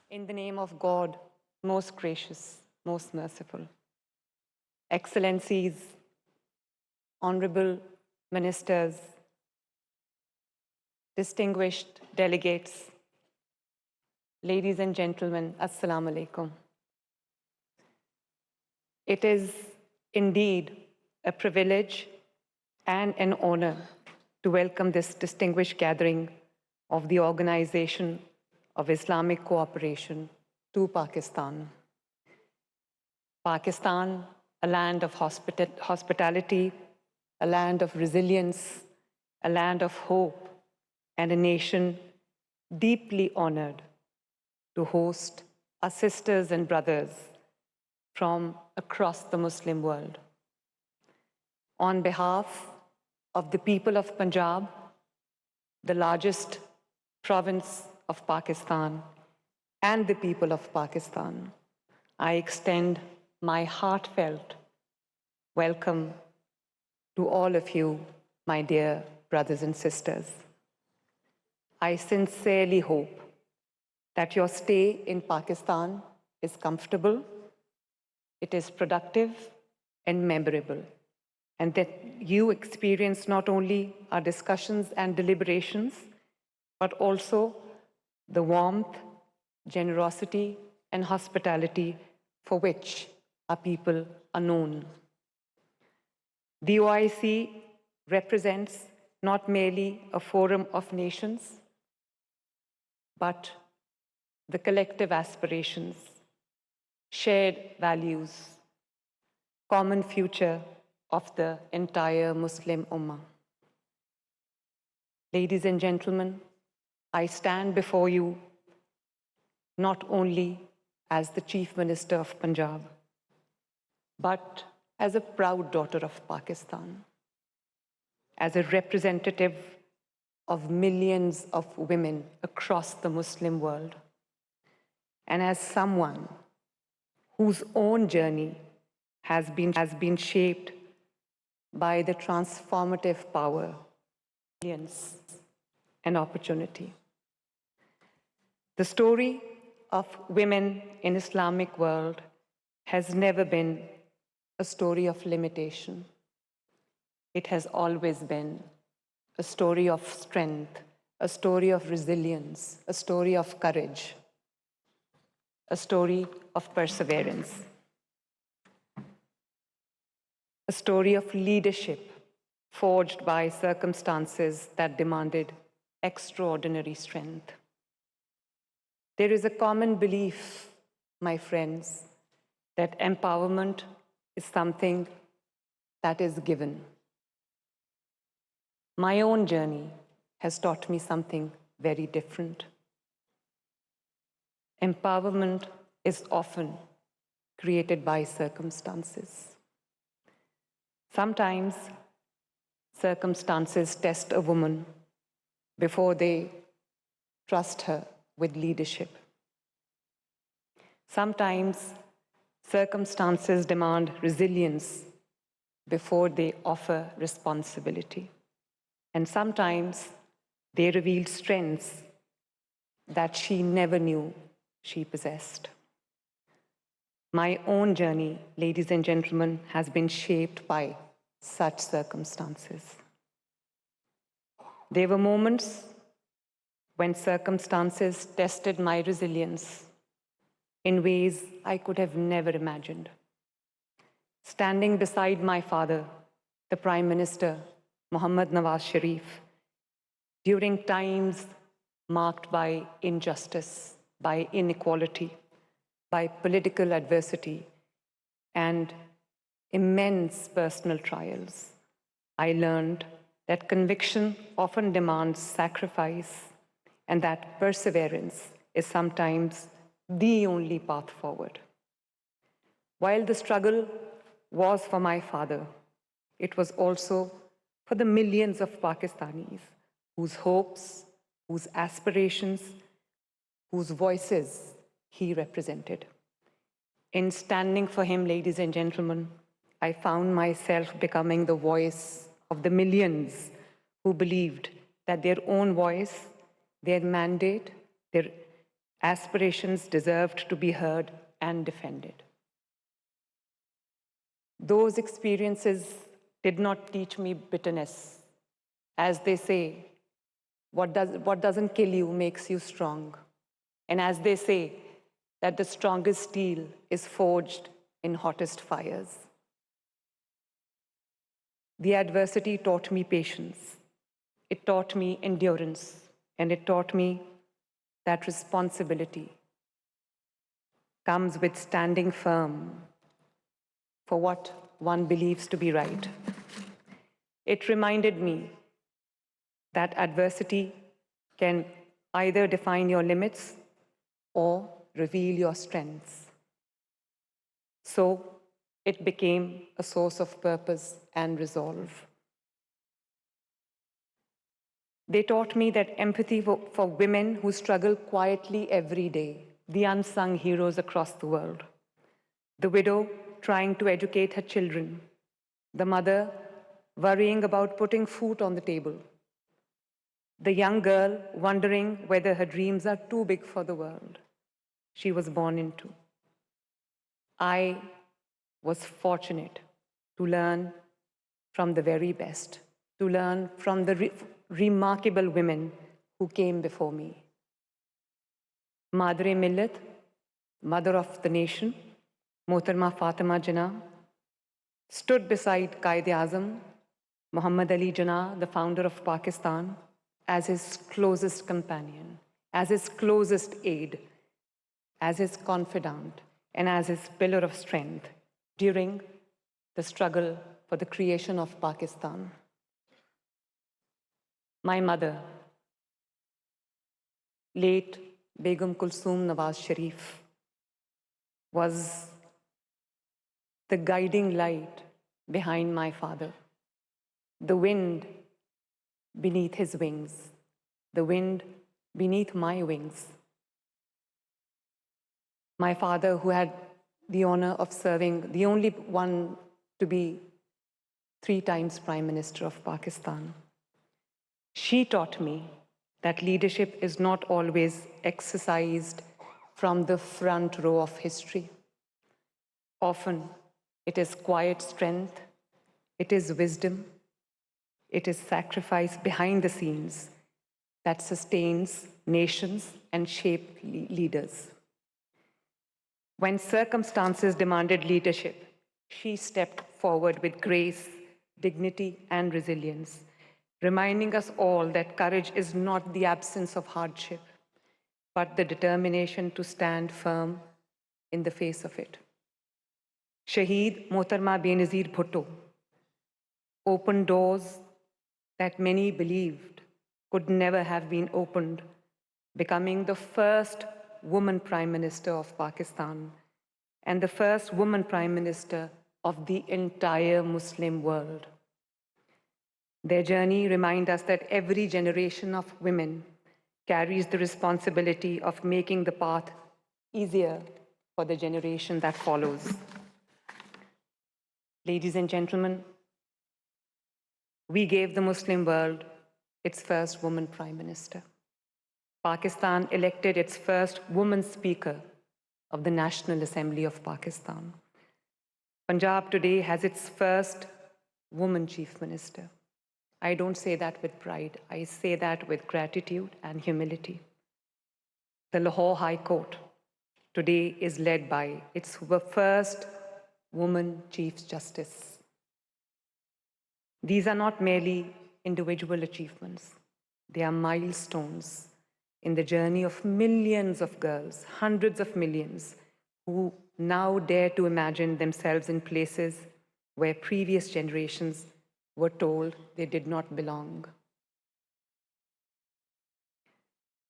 In the name of God, most gracious, most merciful, Excellencies, honorable ministers, distinguished delegates, ladies and gentlemen, Assalamu alaikum. It is indeed a privilege and an honor to welcome this distinguished gathering of the Organization of Islamic Cooperation to Pakistan. Pakistan, a land of hospitality, a land of resilience, a land of hope, and a nation deeply honored to host our sisters and brothers from across the Muslim world. On behalf of the people of Punjab, the largest province of Pakistan, and the people of Pakistan, I extend my heartfelt welcome to all of you, my dear brothers and sisters. I sincerely hope that your stay in Pakistan is comfortable, it is productive and memorable, and that you experience not only our discussions and deliberations, but also the warmth, generosity, and hospitality for which our people are known. The OIC represents not merely a forum of nations, but the collective aspirations, shared values, common future of the entire Muslim Ummah. Ladies and gentlemen, I stand before you not only as the Chief Minister of Punjab, but as a proud daughter of Pakistan, as a representative of millions of women across the Muslim world, and as someone whose own journey has been shaped by the transformative power, resilience, and opportunity. The story of women in Islamic world has never been a story of limitation. It has always been a story of strength, a story of resilience, a story of courage, a story of perseverance, a story of leadership forged by circumstances that demanded extraordinary strength. There is a common belief, my friends, that empowerment is something that is given. My own journey has taught me something very different. Empowerment is often created by circumstances. Sometimes circumstances test a woman before they trust her with leadership. Sometimes circumstances demand resilience before they offer responsibility. And sometimes they reveal strengths that she never knew she possessed. My own journey, ladies and gentlemen, has been shaped by such circumstances. There were moments when circumstances tested my resilience in ways I could have never imagined. Standing beside my father, the Prime Minister, Maryam Nawaz Sharif, during times marked by injustice, by inequality, by political adversity, and immense personal trials, I learned that conviction often demands sacrifice and that perseverance is sometimes the only path forward. While the struggle was for my father, it was also for the millions of Pakistanis whose hopes, whose aspirations, whose voices he represented. In standing for him, ladies and gentlemen, I found myself becoming the voice of the millions who believed that their own voice, their mandate, their Aspirations deserved to be heard and defended. Those experiences did not teach me bitterness. As they say, what doesn't kill you makes you strong. And as they say, that the strongest steel is forged in hottest fires. The adversity taught me patience. It taught me endurance. And it taught me that responsibility comes with standing firm for what one believes to be right. It reminded me that adversity can either define your limits or reveal your strengths. So it became a source of purpose and resolve. They taught me that empathy for women who struggle quietly every day, the unsung heroes across the world. The widow trying to educate her children, the mother worrying about putting food on the table, the young girl wondering whether her dreams are too big for the world she was born into. I was fortunate to learn from the very best, to learn from the remarkable women who came before me. Madre Millat, mother of the nation, Mohtarma Fatima Jinnah, stood beside Qaid-e-Azam, Muhammad Ali Jinnah, the founder of Pakistan, as his closest companion, as his closest aide, as his confidant, and as his pillar of strength during the struggle for the creation of Pakistan. My mother, late Begum Kulsoom Nawaz Sharif, was the guiding light behind my father, the wind beneath his wings, the wind beneath my wings. My father, who had the honor of serving, the only one to be 3 times Prime Minister of Pakistan. She taught me that leadership is not always exercised from the front row of history. Often, it is quiet strength, it is wisdom, it is sacrifice behind the scenes that sustains nations and shapes leaders. When circumstances demanded leadership, she stepped forward with grace, dignity, and resilience, reminding us all that courage is not the absence of hardship, but the determination to stand firm in the face of it. Shaheed Mohtarma Benazir Bhutto opened doors that many believed could never have been opened, becoming the first woman Prime Minister of Pakistan and the first woman Prime Minister of the entire Muslim world. Their journey reminds us that every generation of women carries the responsibility of making the path easier for the generation that follows. Ladies and gentlemen, we gave the Muslim world its first woman Prime Minister. Pakistan elected its first woman Speaker of the National Assembly of Pakistan. Punjab today has its first woman Chief Minister. I don't say that with pride, I say that with gratitude and humility. The Lahore High Court today is led by its first woman Chief Justice. These are not merely individual achievements, they are milestones in the journey of millions of girls, hundreds of millions, who now dare to imagine themselves in places where previous generations were told they did not belong.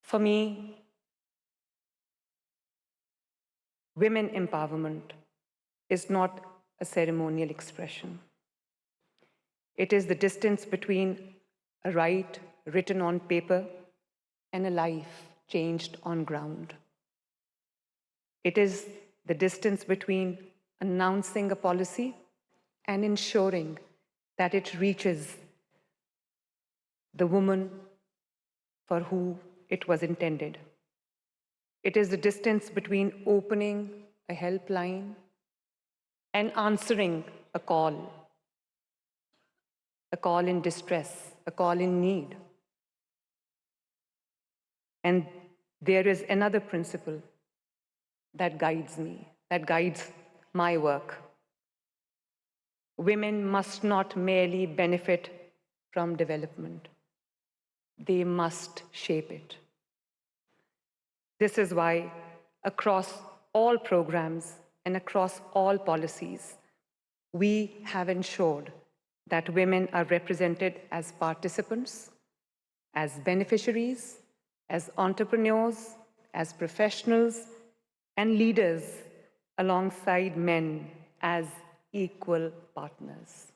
For me, women empowerment is not a ceremonial expression. It is the distance between a right written on paper and a life changed on ground. It is the distance between announcing a policy and ensuring that it reaches the woman for who it was intended. It is the distance between opening a helpline and answering a call in distress, a call in need. And there is another principle that guides me, that guides my work. Women must not merely benefit from development. They must shape it. This is why across all programs and across all policies, we have ensured that women are represented as participants, as beneficiaries, as entrepreneurs, as professionals, and leaders alongside men as equal partners.